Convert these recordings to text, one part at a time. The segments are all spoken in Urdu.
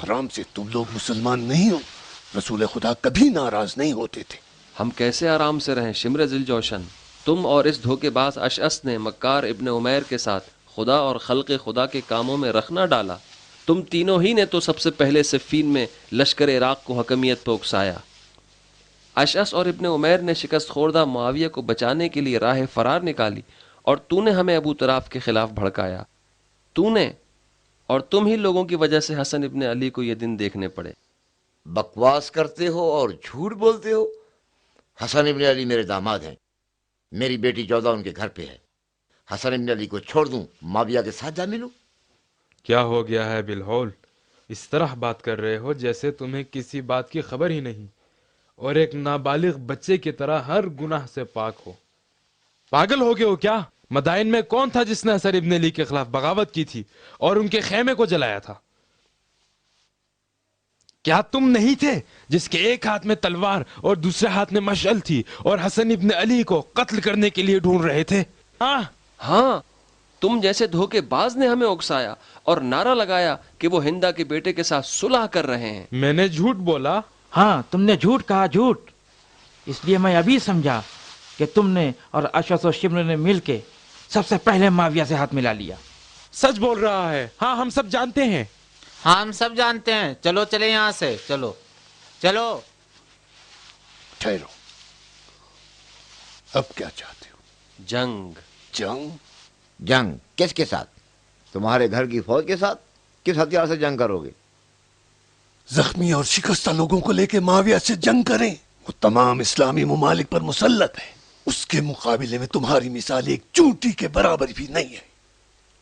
احترام سے تم لوگ مسلمان نہیں ہو. رسول خدا کبھی ناراض نہیں ہوتے تھے. ہم کیسے آرام سے رہیں شمر ذی الجوشن؟ تم اور اس دھوکے باز اشعث نے مکار ابن عمیر کے ساتھ خدا اور خلق خدا کے کاموں میں رخ نہ ڈالا. تم تینوں ہی نے تو سب سے پہلے صفین میں لشکر عراق کو حکمیت پہ اکسایا. اشعث اور ابن عمیر نے شکست خوردہ معاویہ کو بچانے کے لیے راہ فرار نکالی، اور تو نے ہمیں ابو طراف کے خلاف بھڑکایا. تو نے اور تم ہی لوگوں کی وجہ سے حسن ابن علی کو یہ دن دیکھنے پڑے. بکواس کرتے ہو اور جھوٹ بولتے ہو. حسن ابن علی میرے داماد ہیں. میری بیٹی جودہ ان کے گھر پہ ہے. حسن ابن علی کو چھوڑ دوں معاویہ کے ساتھ جا ملوں؟ کیا ہو گیا ہے بالہول؟ اس طرح بات کر رہے ہو جیسے تمہیں کسی بات کی خبر ہی نہیں، اور ایک نابالغ بچے کی طرح ہر گناہ سے پاک ہو. پاگل ہو گئے ہو کیا؟ مدائن میں کون تھا جس نے حسن ابن علی کے خلاف بغاوت کی تھی اور ان کے خیمے کو جلایا تھا؟ کیا تم نہیں تھے جس کے ایک ہاتھ میں تلوار اور دوسرے ہاتھ میں مشعل تھی اور حسن ابن علی کو قتل کرنے کے لیے ڈھونڈ رہے تھے؟ ہاں، تم جیسے دھوکے باز نے ہمیں اکسایا اور نعرہ لگایا کہ وہ ہندا کے بیٹے کے ساتھ صلح کر رہے ہیں. میں نے جھوٹ بولا؟ ہاں، تم نے جھوٹ کہا، جھوٹ. اس لیے میں ابھی سمجھا کہ تم نے اور اشعث و شمر نے مل کے سب سے پہلے معاویہ سے ہاتھ ملا لیا. سچ بول رہا ہے. ہاں، ہم سب جانتے ہیں. ہاں ہم سب جانتے ہیں. چلو چلے یہاں سے، چلو چلو. ٹھہرو، اب کیا چاہتے ہو؟ جنگ. جنگ؟ جنگ کس کے ساتھ؟ تمہارے گھر کی فوج کے ساتھ؟ کس ہتھیار سے جنگ کرو گے؟ زخمی اور شکستہ لوگوں کو لے کے معاویہ سے جنگ کریں؟ وہ تمام اسلامی ممالک پر مسلط ہے. اس کے مقابلے میں تمہاری مثال ایک چونٹی کے برابر بھی نہیں ہے.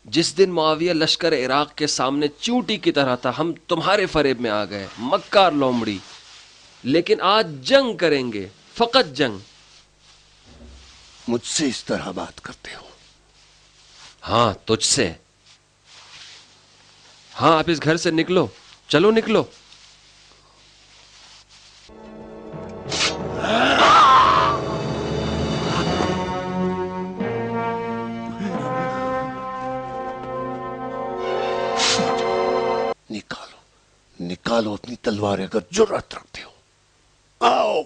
جس دن معاویہ لشکر عراق کے سامنے چونٹی کی طرح تھا، ہم تمہارے فریب میں آ گئے، مکار لومڑی. لیکن آج جنگ کریں گے، فقط جنگ. مجھ سے اس طرح بات کرتے ہو؟ ہاں، تجھ سے. ہاں، آپ اس گھر سے نکلو، چلو نکلو. نکالو اپنی تلوار اگر جرأت رکھتے ہو. آؤ.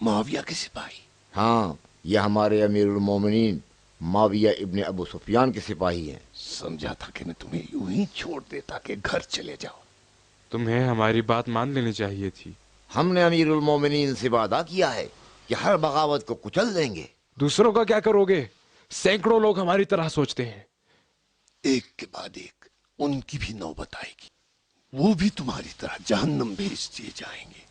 معاویہ کے سپاہی؟ ہاں، یہ ہمارے امیر المومنین معاویہ ابن ابو سفیان کے سپاہی ہیں. سمجھا تھا کہ میں تمہیں یوں ہی چھوڑ دیتا کہ گھر چلے جاؤ. تمہیں ہماری بات مان لینی چاہیے تھی. ہم نے امیر المومنین سے وعدہ کیا ہے کہ ہر بغاوت کو کچل دیں گے. دوسروں کا کیا کرو گے؟ سینکڑوں لوگ ہماری طرح سوچتے ہیں. ایک کے بعد ایک ان کی بھی نوبت آئے گی. وہ بھی تمہاری طرح جہنم بھیج دیے جائیں گے.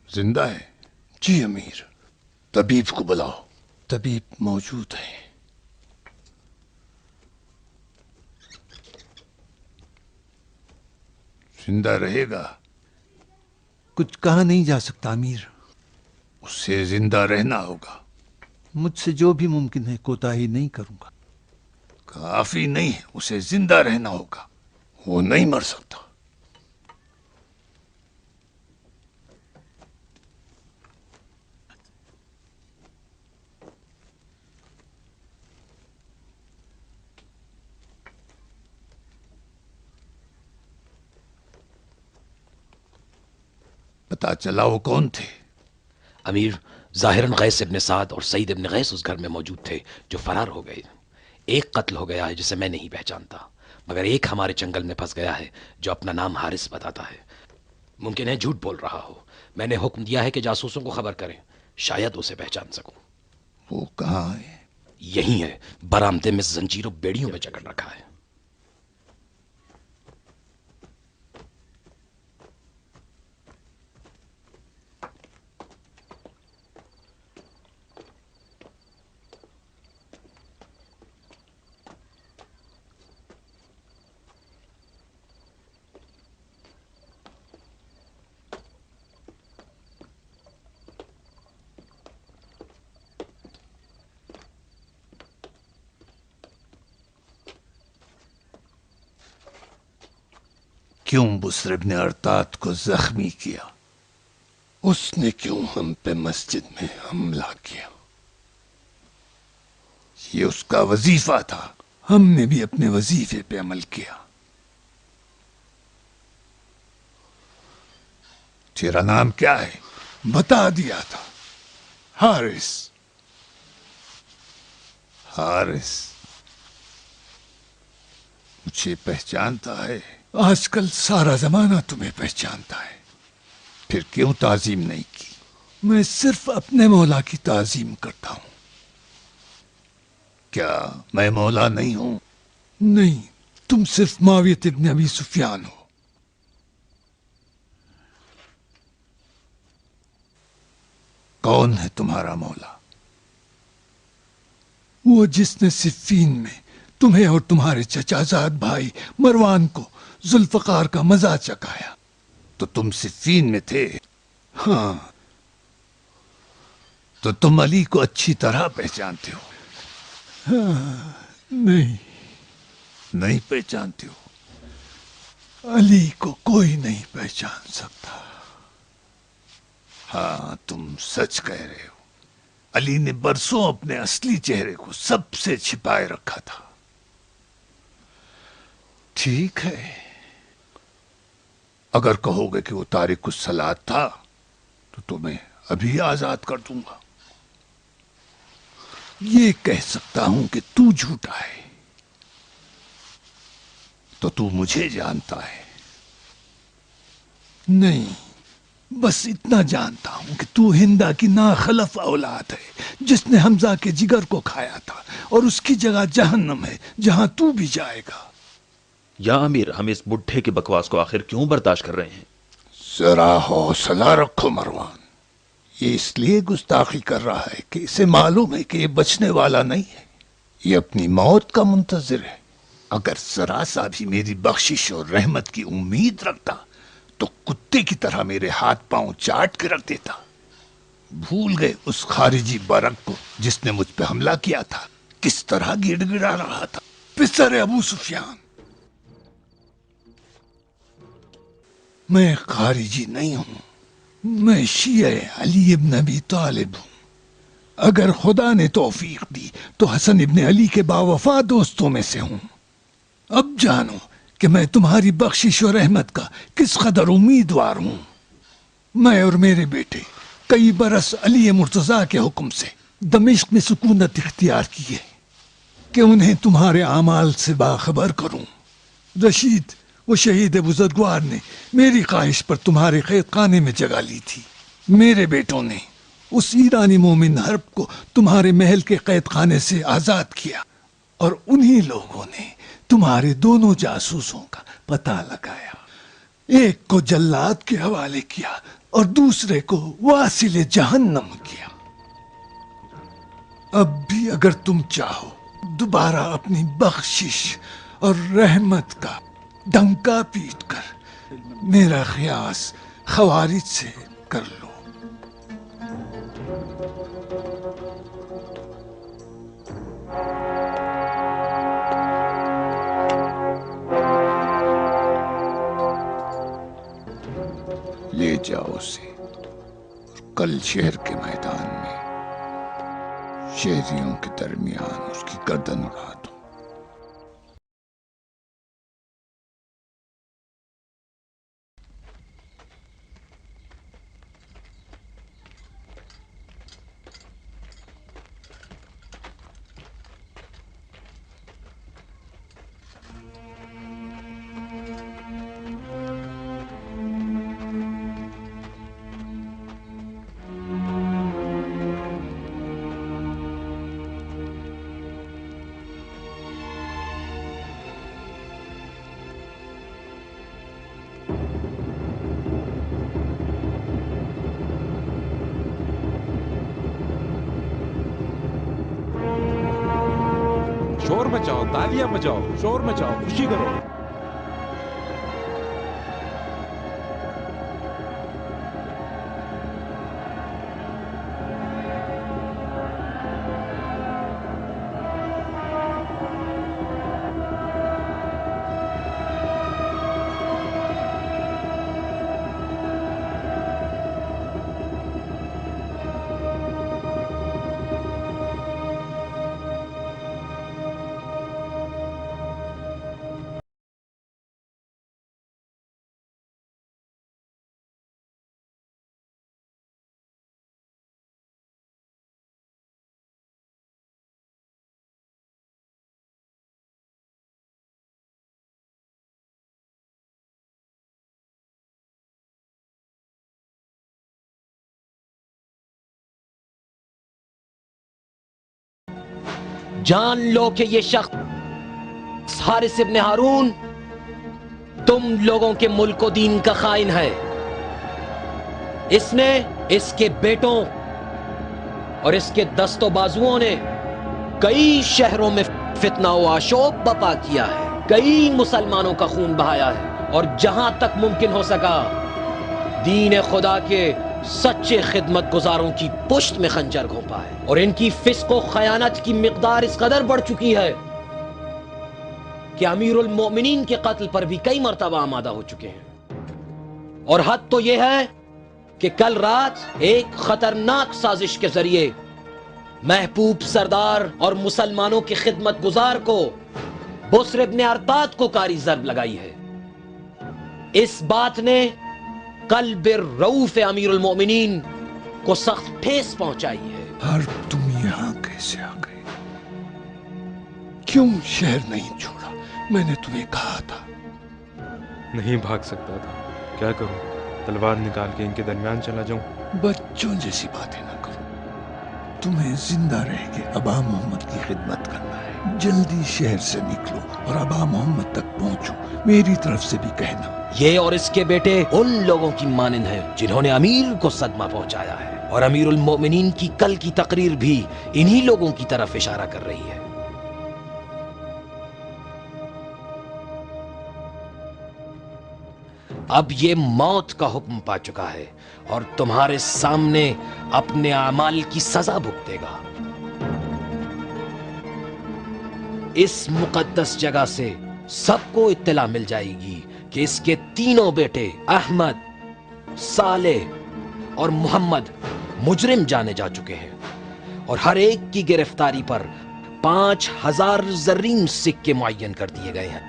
زندہ ہے؟ جی امیر. طبیب کو بلاؤ. طبیب موجود ہے. زندہ رہے گا؟ کچھ کہا نہیں جا سکتا امیر. اس سے زندہ رہنا ہوگا. مجھ سے جو بھی ممکن ہے کوتاہی نہیں کروں گا. کافی نہیں ہے، اسے زندہ رہنا ہوگا. وہ نہیں مر سکتا. پتا چلا وہ کون تھے؟ امیر، ظاہراً قیس ابن سعد اور سعید ابن قیس اس گھر میں موجود تھے جو فرار ہو گئے. ایک قتل ہو گیا ہے جسے میں نہیں پہچانتا، مگر ایک ہمارے چنگل میں پھنس گیا ہے جو اپنا نام حارث بتاتا ہے. ممکن ہے جھوٹ بول رہا ہو. میں نے حکم دیا ہے کہ جاسوسوں کو خبر کریں، شاید اسے پہچان سکوں. وہ کہاں ہے؟ یہی ہے، برآمدے میں زنجیروں بیڑیوں میں جکڑ رکھا ہے. کیوں بسر ابن ارطاد کو زخمی کیا؟ اس نے کیوں ہم پہ مسجد میں حملہ کیا؟ یہ اس کا وظیفہ تھا، ہم نے بھی اپنے وظیفے پہ عمل کیا۔ تیرا نام کیا ہے؟ بتا دیا تھا، حارث۔ حارث مجھے پہچانتا ہے، آج کل سارا زمانہ تمہیں پہچانتا ہے، پھر کیوں تعظیم نہیں کی؟ میں صرف اپنے مولا کی تعظیم کرتا ہوں۔ کیا میں مولا نہیں ہوں؟ نہیں، تم صرف معاویہ ابن ابی سفیان ہو۔ کون ہے تمہارا مولا؟ وہ جس نے صفین میں تمہیں اور تمہارے چچا زاد بھائی مروان کو ذوالفقار کا مزہ چکایا۔ تو تم صفین میں تھے؟ ہاں، تو تم علی کو اچھی طرح پہچانتے ہو؟ نہیں پہچانتے ہو؟ علی کو کوئی نہیں پہچان سکتا۔ ہاں، تم سچ کہہ رہے ہو، علی نے برسوں اپنے اصلی چہرے کو سب سے چھپائے رکھا تھا۔ ٹھیک ہے، اگر کہو گے کہ وہ تارک الصلاۃ تھا تو تمہیں ابھی آزاد کر دوں گا۔ یہ کہہ سکتا ہوں کہ تو جھوٹا ہے، تو تو مجھے جانتا ہے؟ نہیں، بس اتنا جانتا ہوں کہ تو ہندا کی ناخلف اولاد ہے، جس نے حمزہ کے جگر کو کھایا تھا، اور اس کی جگہ جہنم ہے جہاں تو بھی جائے گا۔ یا امیر، ہم اس بڈھے کی بکواس کو آخر کیوں برداشت کر رہے ہیں؟ ذرا حوصلہ رکھو مروان، یہ اس لیے گستاخی کر رہا ہے کہ اسے معلوم ہے کہ یہ بچنے والا نہیں ہے، یہ اپنی موت کا منتظر ہے۔ اگر ذرا سا بھی میری بخشش اور رحمت کی امید رکھتا تو کتے کی طرح میرے ہاتھ پاؤں چاٹ کے رکھ دیتا۔ بھول گئے اس خارجی برق کو جس نے مجھ پہ حملہ کیا تھا، کس طرح گڑ گڑا رہا تھا؟ پسر ابو سفیان، میں خارجی نہیں ہوں، میں شیعہ علی ابن ابی طالب ہوں۔ اگر خدا نے توفیق دی تو حسن ابن علی کے باوفا دوستوں میں سے ہوں۔ اب جانو کہ میں تمہاری بخشش و رحمت کا کس قدر امیدوار ہوں۔ میں اور میرے بیٹے کئی برس علی مرتضیٰ کے حکم سے دمشق میں سکونت اختیار کی ہے کہ انہیں تمہارے اعمال سے باخبر کروں۔ رشید وہ شہید بزرگوار نے میری خواہش پر تمہارے قید خانے میں جگہ لی تھی۔ میرے بیٹوں نے اس ایرانی مومن حرب کو تمہارے محل کے قید خانے سے آزاد کیا، اور انہی لوگوں نے تمہارے دونوں جاسوسوں کا پتہ لگایا، ایک کو جلاد کے حوالے کیا اور دوسرے کو واصل جہنم کیا۔ اب بھی اگر تم چاہو دوبارہ اپنی بخشش اور رحمت کا ڈنکا پیٹ کر میرا خیاس خوارج سے کر لو۔ لے جاؤ اسے، اور کل شہر کے میدان میں شہریوں کے درمیان اس کی گردن اڑا دو۔ شور مچاؤ، تالیاں بجاؤ، شور مچاؤ، خوشی کرو۔ جان لو کہ یہ شخص حارث ابن ہارون تم لوگوں کے ملک و دین کا خائن ہے. اس نے، اس کے بیٹوں اور اس کے دست و بازوؤں نے کئی شہروں میں فتنہ و آشوب برپا کیا ہے، کئی مسلمانوں کا خون بہایا ہے، اور جہاں تک ممکن ہو سکا دین خدا کے سچے خدمت گزاروں کی پشت میں خنجر گھونپا ہے، اور ان کی فسق و خیانت کی مقدار اس قدر بڑھ چکی ہے کہ امیر المومنین کے قتل پر بھی کئی مرتبہ آمادہ ہو چکے ہیں. اور حد تو یہ ہے کہ کل رات ایک خطرناک سازش کے ذریعے محبوب سردار اور مسلمانوں کے خدمت گزار کو بسر ابن ارطاد کو کاری ضرب لگائی ہے. اس بات نے قلب رؤوف امیر المومنین کو سخت ٹھیس پہنچائی ہے. اور تم یہاں کیسے آ گئے؟ کیوں شہر نہیں چھوڑا؟ میں نے تمہیں کہا تھا. نہیں بھاگ سکتا تھا، کیا کروں؟ تلوار نکال کے ان کے درمیان چلا جاؤں؟ بچوں جیسی باتیں نہ کرو. تمہیں زندہ رہ کے ابا محمد کی خدمت کرنا ہے. جلدی شہر سے نکلو اور ابا محمد تک پہنچو. میری طرف سے بھی کہنا. یہ اور اس کے بیٹے ان لوگوں کی مانند ہیں جنہوں نے امیر کو صدمہ پہنچایا ہے، اور امیر المومنین کی کل کی تقریر بھی انہی لوگوں کی طرف اشارہ کر رہی ہے. اب یہ موت کا حکم پا چکا ہے اور تمہارے سامنے اپنے اعمال کی سزا بھگتے گا. اس مقدس جگہ سے سب کو اطلاع مل جائے گی کہ اس کے تینوں بیٹے احمد، صالح اور محمد مجرم جانے جا چکے ہیں، اور ہر ایک کی گرفتاری پر 5000 زرین سکے معین کر دیے گئے ہیں.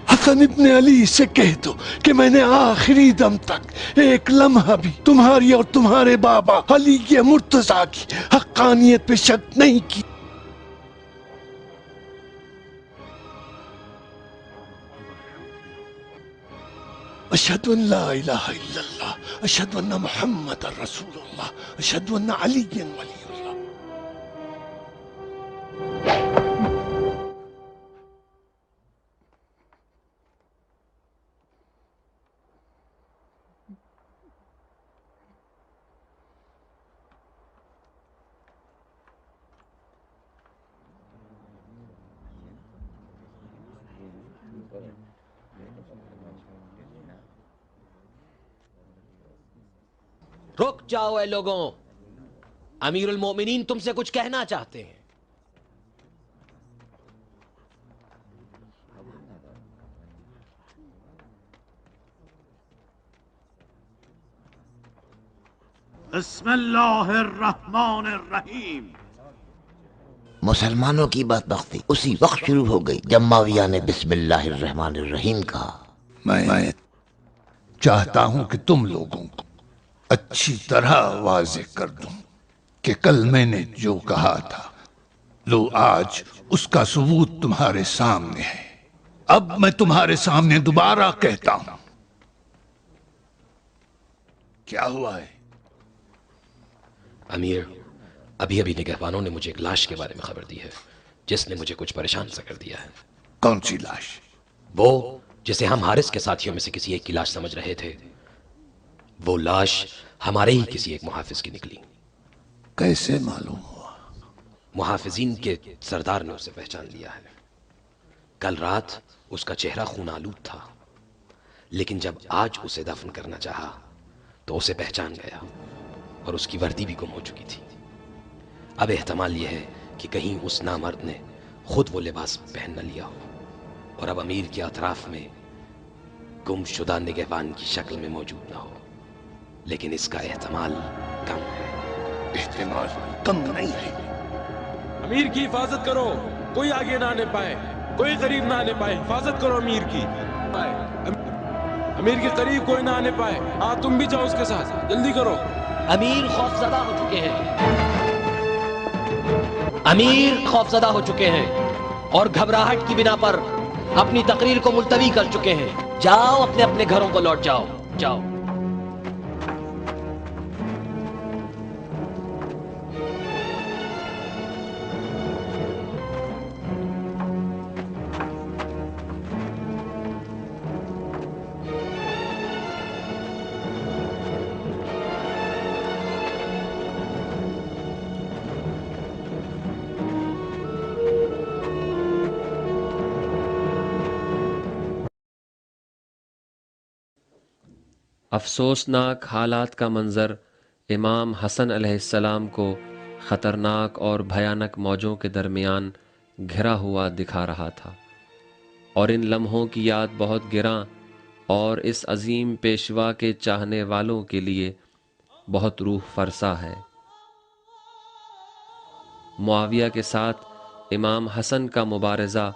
حسن ابن علی سے کہہ دو کہ میں نے آخری دم تک ایک لمحہ بھی تمہاری اور تمہارے بابا علی کے مرتضیٰ کی حقانیت پہ شک نہیں کی. اشہد ان لا الہ الا اللہ، اشہد ان محمد رسول اللہ، اشہد ان علی ولی اللہ. رک جاؤ اے لوگوں، امیر المومنین تم سے کچھ کہنا چاہتے ہیں. بسم اللہ الرحمن الرحیم. مسلمانوں کی بدبختی اسی وقت شروع ہو گئی جب معاویہ نے بسم اللہ الرحمن الرحیم کہا. میں چاہتا ہوں کہ تم لوگوں کو اچھی طرح واضح کر دوں کہ کل میں نے جو کہا تھا، لو آج اس کا ثبوت تمہارے سامنے ہے. اب میں تمہارے سامنے دوبارہ کہتا ہوں. کیا ہوا ہے؟ امیر، ابھی نگہبانوں نے مجھے ایک لاش کے بارے میں خبر دی ہے جس نے مجھے کچھ پریشان سا کر دیا ہے. کون سی لاش؟ وہ جسے ہم حارث کے ساتھیوں میں سے کسی ایک کی لاش سمجھ رہے تھے، وہ لاش ہمارے ہی کسی ایک محافظ کی نکلی. کیسے معلوم ہوا؟ محافظین کے سردار نے اسے پہچان لیا ہے. کل رات اس کا چہرہ خون آلود تھا، لیکن جب آج اسے دفن کرنا چاہا تو اسے پہچان گیا اور اس کی وردی بھی گم ہو چکی تھی. اب احتمال یہ ہے کہ کہیں اس نامرد نے خود وہ لباس پہن نہ لیا ہو اور اب امیر کے اطراف میں گم شدہ نگہبان کی شکل میں موجود نہ ہو. لیکن اس کا احتمال کم ہے. احتمال کم نہیں ہے. امیر کی حفاظت کرو، کوئی آگے نہ آنے پائے. کوئی قریب نہ آنے پائے. حفاظت کرو امیر کی. امیر کے قریب کوئی نہ آنے پائے. ہاں تم بھی جاؤ اس کے ساتھ, جلدی کرو. امیر خوفزدہ ہو چکے ہیں. امیر خوفزدہ ہو چکے ہیں اور گھبراہٹ کی بنا پر اپنی تقریر کو ملتوی کر چکے ہیں. جاؤ اپنے اپنے گھروں کو لوٹ جاؤ. جاؤ. افسوسناک حالات کا منظر امام حسن علیہ السلام کو خطرناک اور بھیانک موجوں کے درمیان گھرا ہوا دکھا رہا تھا، اور ان لمحوں کی یاد بہت گراں اور اس عظیم پیشوا کے چاہنے والوں کے لیے بہت روح فرسا ہے۔ معاویہ کے ساتھ امام حسن کا مبارزہ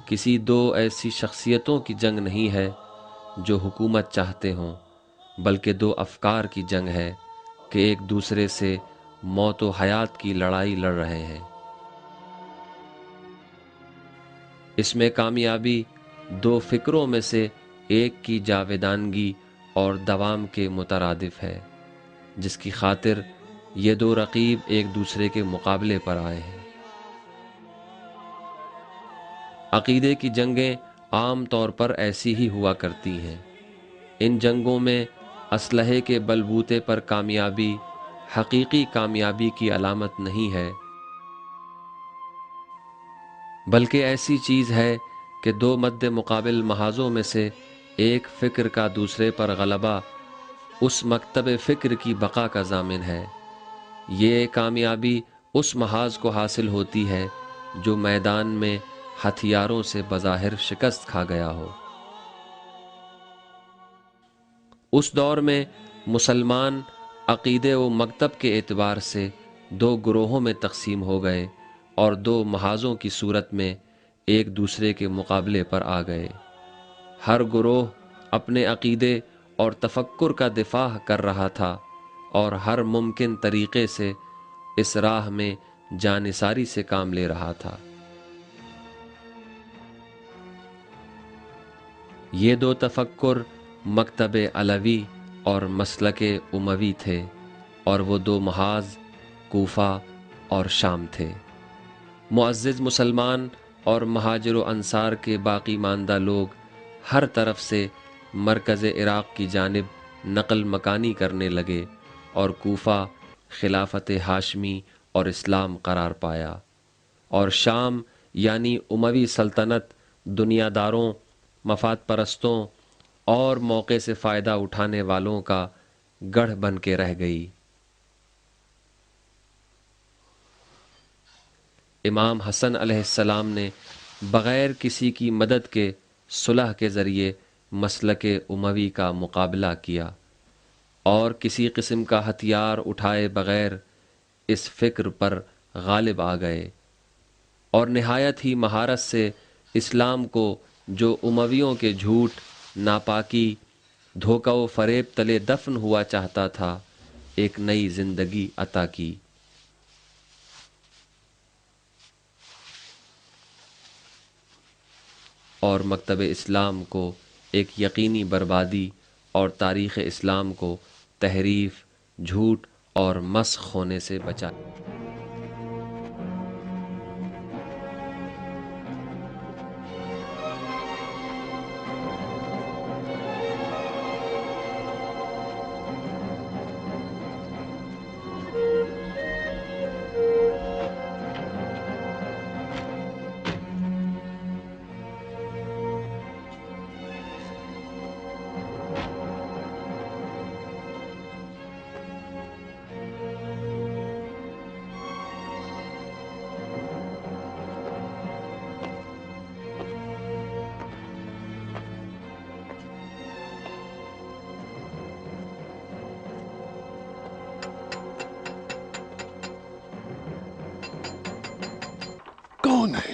کسی دو ایسی شخصیتوں کی جنگ نہیں ہے جو حکومت چاہتے ہوں، بلکہ دو افکار کی جنگ ہے کہ ایک دوسرے سے موت و حیات کی لڑائی لڑ رہے ہیں۔ اس میں کامیابی دو فکروں میں سے ایک کی جاویدانگی اور دوام کے مترادف ہے، جس کی خاطر یہ دو رقیب ایک دوسرے کے مقابلے پر آئے ہیں۔ عقیدے کی جنگیں عام طور پر ایسی ہی ہوا کرتی ہیں۔ ان جنگوں میں اسلحے کے بلبوتے پر کامیابی حقیقی کامیابی کی علامت نہیں ہے، بلکہ ایسی چیز ہے کہ دو مد مقابل محاذوں میں سے ایک فکر کا دوسرے پر غلبہ اس مکتب فکر کی بقا کا ضامن ہے۔ یہ کامیابی اس محاذ کو حاصل ہوتی ہے جو میدان میں ہتھیاروں سے بظاہر شکست کھا گیا ہو۔ اس دور میں مسلمان عقیدے و مکتب کے اعتبار سے دو گروہوں میں تقسیم ہو گئے اور دو محاذوں کی صورت میں ایک دوسرے کے مقابلے پر آ گئے۔ ہر گروہ اپنے عقیدے اور تفکر کا دفاع کر رہا تھا اور ہر ممکن طریقے سے اس راہ میں جانثاری سے کام لے رہا تھا۔ یہ دو تفکر مکتب علوی اور مسلک اموی تھے، اور وہ دو محاذ کوفہ اور شام تھے۔ معزز مسلمان اور مہاجر و انصار کے باقی ماندہ لوگ ہر طرف سے مرکز عراق کی جانب نقل مکانی کرنے لگے اور کوفہ خلافت ہاشمی اور اسلام قرار پایا، اور شام یعنی اموی سلطنت دنیا داروں، مفاد پرستوں اور موقع سے فائدہ اٹھانے والوں کا گڑھ بن کے رہ گئی۔ امام حسن علیہ السلام نے بغیر کسی کی مدد کے صلح کے ذریعے مسلک اموی کا مقابلہ کیا، اور کسی قسم کا ہتھیار اٹھائے بغیر اس فکر پر غالب آ گئے، اور نہایت ہی مہارت سے اسلام کو جو امویوں کے جھوٹ، ناپاکی، دھوکہ و فریب تلے دفن ہوا چاہتا تھا، ایک نئی زندگی عطا کی۔ اور مکتب اسلام کو ایک یقینی بربادی اور تاریخ اسلام کو تحریف، جھوٹ اور مسخ ہونے سے بچا۔ کون ہے؟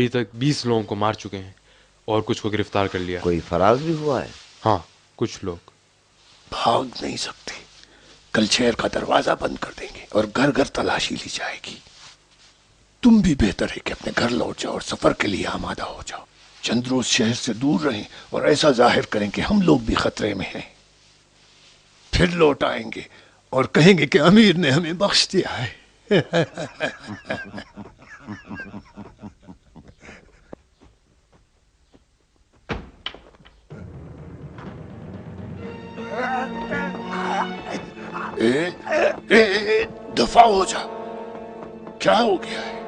ابھی تک 20 لوگوں کو مار چکے ہیں اور کچھ کو گرفتار کر لیا. کوئی فرار بھی ہوا ہے؟ ہاں کچھ لوگ. بھاگ نہیں سکتے. کل شہر کا دروازہ بند کر دیں گے اور گھر گھر تلاشی لی جائے گی. تم بھی بہتر ہے کہ اپنے گھر لوٹ جاؤ اور سفر کے لیے آمادہ ہو جاؤ. چند روز شہر سے دور رہیں اور ایسا ظاہر کریں کہ ہم لوگ بھی خطرے میں ہیں. پھر لوٹ آئیں گے اور کہیں گے کہ امیر نے ہمیں بخش دیا ہے. دفاع ہو جا. کیا ہو گیا ہے؟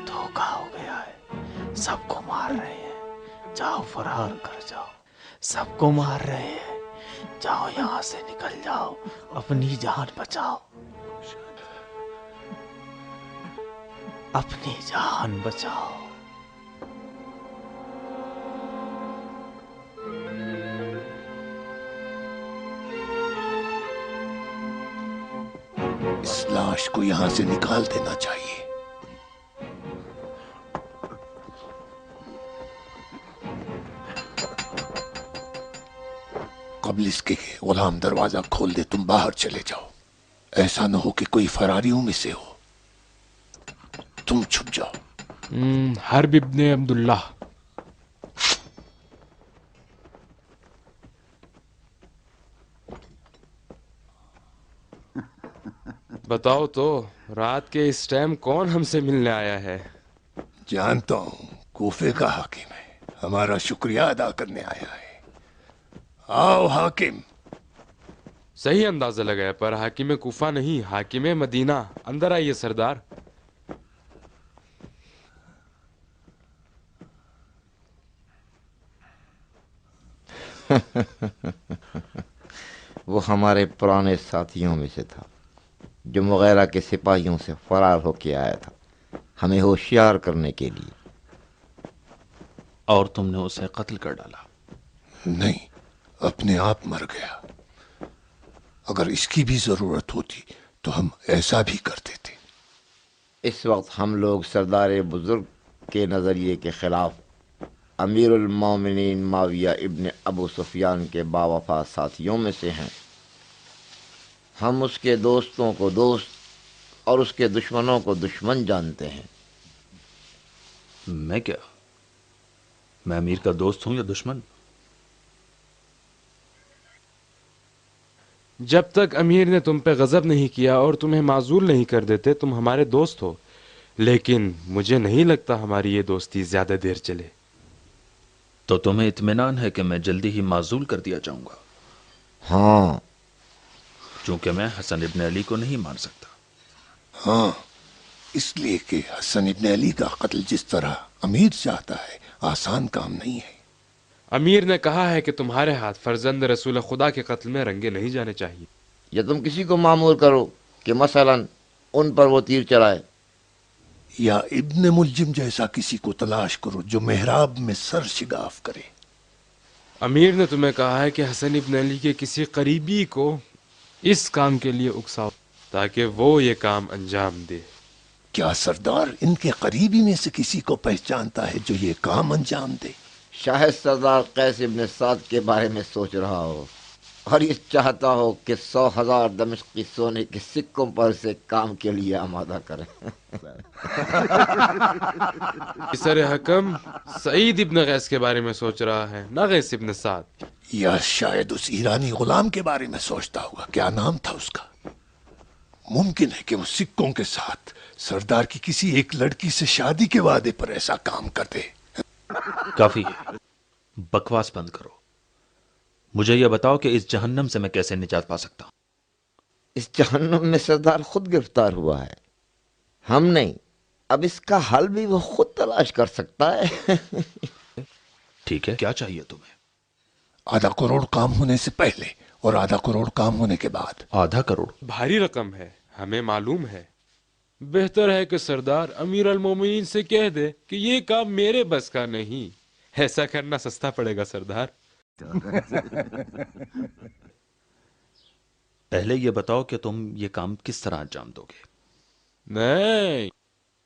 دھوکا ہو گیا ہے. سب کو مار رہے ہیں. جاؤ فرار کر جاؤ. سب کو مار رہے ہیں. جاؤ یہاں سے نکل جاؤ. اپنی جان بچاؤ. اپنی جان بچاؤ. اس لاش کو یہاں سے نکال دینا چاہیے. قبل اس کے غلام دروازہ کھول دے. تم باہر چلے جاؤ. ایسا نہ ہو کہ کوئی فراریوں میں سے ہو. تم چھپ جاؤ. حرب ابن عبداللہ. بتاؤ تو رات کے اس ٹائم کون ہم سے ملنے آیا ہے؟ جانتا ہوں کوفے کا حاکم ہے. ہمارا شکریہ ادا کرنے آیا ہے. آؤ حاکم. صحیح اندازہ لگایا پر حاکم کوفہ نہیں، حاکم مدینہ. اندر آئیے سردار. وہ ہمارے پرانے ساتھیوں میں سے تھا جو مغیرہ کے سپاہیوں سے فرار ہو کے آیا تھا ہمیں ہوشیار کرنے کے لیے. اور تم نے اسے قتل کر ڈالا؟ نہیں، اپنے آپ مر گیا. اگر اس کی بھی ضرورت ہوتی تو ہم ایسا بھی کرتے تھے. اس وقت ہم لوگ سردار بزرگ کے نظریے کے خلاف امیر المومنین معاویہ ابن ابو سفیان کے باوفا ساتھیوں میں سے ہیں. ہم اس کے دوستوں کو دوست اور اس کے دشمنوں کو دشمن جانتے ہیں. میں کیا؟ میں امیر کا دوست ہوں یا دشمن؟ جب تک امیر نے تم پہ غضب نہیں کیا اور تمہیں معزول نہیں کر دیتے تم ہمارے دوست ہو، لیکن مجھے نہیں لگتا ہماری یہ دوستی زیادہ دیر چلے. تو تمہیں اطمینان ہے کہ میں جلدی ہی معزول کر دیا جاؤں گا؟ ہاں، چونکہ میں حسن ابن علی کو نہیں مار سکتا. ہاں، اس لیے کہ حسن ابن علی کا قتل جس طرح امیر چاہتا ہے آسان کام نہیں ہے. امیر نے کہا ہے کہ تمہارے ہاتھ فرزند رسول خدا کے قتل میں رنگے نہیں جانے چاہیے. یا تم کسی کو معمور کرو کہ مثلا ان پر وہ تیر چلائے. یا ابن ملجم جیسا کسی کو تلاش کرو جو محراب میں سر شگاف کرے. امیر نے تمہیں کہا ہے کہ حسن ابن علی کے کسی قریبی کو اس کام کے لیے اکساؤ تاکہ وہ یہ کام انجام دے. کیا سردار ان کے قریبی میں سے کسی کو پہچانتا ہے جو یہ کام انجام دے؟ شاید سردار قیس ابن سعد کے بارے میں سوچ رہا ہو اور یہ چاہتا ہو کہ 100,000 دمشقی سونے کے سکوں پر سے کام کے لیے آمادہ کریں. سر حکم سعید ابن غیث کے بارے میں سوچ رہا ہے، نہ غیث ابن سعد. یا شاید اس ایرانی غلام کے بارے میں سوچتا ہوگا. کیا نام تھا اس کا؟ ممکن ہے کہ وہ سکوں کے ساتھ سردار کی کسی ایک لڑکی سے شادی کے وعدے پر ایسا کام کر دے. کافی ہے، بکواس بند کرو. مجھے یہ بتاؤ کہ اس جہنم سے میں کیسے نجات پا سکتا ہوں؟ اس جہنم میں سردار خود گرفتار ہوا ہے، ہم نہیں. اب اس کا حل بھی وہ خود تلاش کر سکتا ہے. ٹھیک ہے، کیا چاہیے تمہیں؟ 1/2 کروڑ کام ہونے سے پہلے اور 1/2 کروڑ کام ہونے کے بعد. 1/2 کروڑ؟ بھاری رقم ہے، ہمیں معلوم ہے. بہتر ہے کہ سردار امیر المومنین سے کہہ دے کہ یہ کام میرے بس کا نہیں. ایسا کرنا سستا پڑے گا سردار. پہلے یہ بتاؤ کہ تم یہ کام کس طرح انجام دو گے؟ نہیں،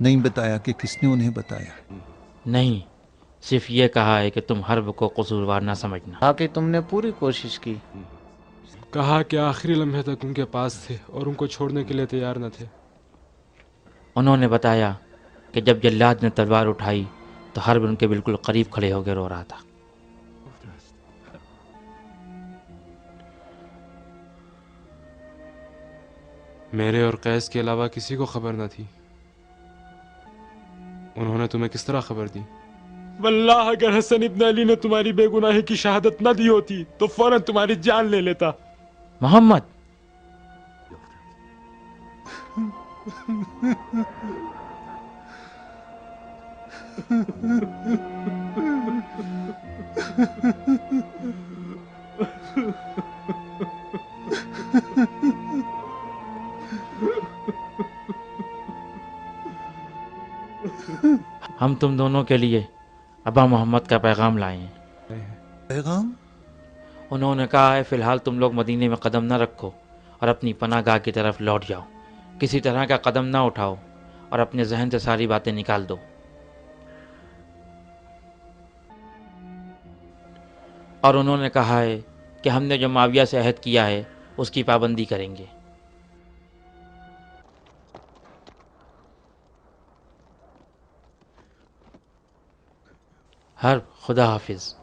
نہیں بتایا کہ کس نے انہیں بتایا؟ نہیں، صرف یہ کہا ہے کہ تم حرب کو قصوروار نہ سمجھنا۔ باقی تم نے پوری کوشش کی۔ کہا کہ آخری لمحے تک ان کے پاس تھے اور ان کو چھوڑنے کے لیے تیار نہ تھے۔ انہوں نے بتایا کہ جب جلاد نے تلوار اٹھائی تو حرب ان کے بالکل قریب کھڑے ہو کے رو رہا تھا۔ میرے اور قیس کے علاوہ کسی کو خبر نہ تھی۔ انہوں نے تمہیں کس طرح خبر دی؟ واللہ اگر حسن ابن علی نے تمہاری بے گناہی کی شہادت نہ دی ہوتی تو فوراً تمہاری جان لے لیتا۔ محمد، ہم تم دونوں کے لیے ابا محمد کا پیغام لائے ہیں۔ پیغام؟ انہوں نے کہا ہے فی الحال تم لوگ مدینے میں قدم نہ رکھو اور اپنی پناہ گاہ کی طرف لوٹ جاؤ، کسی طرح کا قدم نہ اٹھاؤ اور اپنے ذہن سے ساری باتیں نکال دو۔ اور انہوں نے کہا ہے کہ ہم نے جو معاویہ سے عہد کیا ہے اس کی پابندی کریں گے۔ خدا حافظ۔